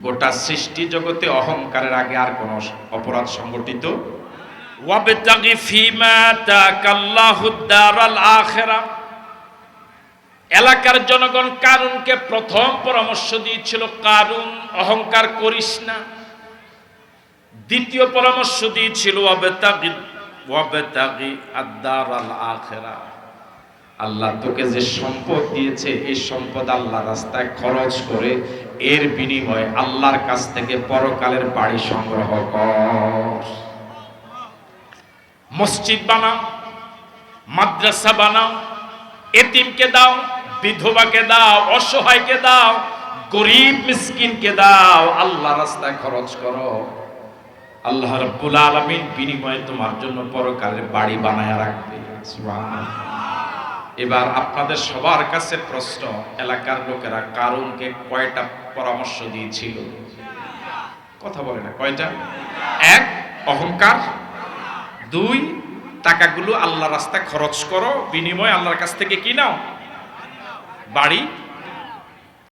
গোটা সৃষ্টি জগতে অহংকারের আগে আর কোন অপরাধ সংগঠিত। ওয়াবতাগি ফিমা তাকাল্লাহুদ দারাল আখিরা। এলাকার জনগণ কারুনকে প্রথম পরামর্শ দিয়েছিল, কারুন অহংকার করিস না। দ্বিতীয় পরামর্শ দিয়েছিল ওয়াবতাগি আদ-দারাল আখিরা। আল্লাহ তোকে যে সম্পদ দিয়েছে এই সম্পদ আল্লাহ রাস্তায় খরচ করে এর বিনিময়ে আল্লাহর কাছ থেকে পরকালের বাড়ি সংগ্রহ কর। মসজিদ বানাও, মাদ্রাসা বানাও, এতিমকে দাও, বিধবাকে দাও, অসহায়কে দাও, গরিব মিসকিনকে দাও, আল্লাহ রাস্তায় খরচ করো। আল্লাহ রাব্বুল আলামিন বিনিময়ে তোমার জন্য পরকালের বাড়ি বানায়া রাখবে। সুবহানাল্লাহ। এবার আপনাদের সবার কাছে প্রশ্ন, এলাকার লোকেরা কারুনকে কয়টা পরামর্শ দিয়েছিল? কথা বলে না, কয়টা? এক, অহংকার। দুই, টাকাগুলো আল্লাহ রাস্তায় খরচ করো, বিনিময়ে আল্লাহর কাছ থেকে কি নাও? বাড়ি।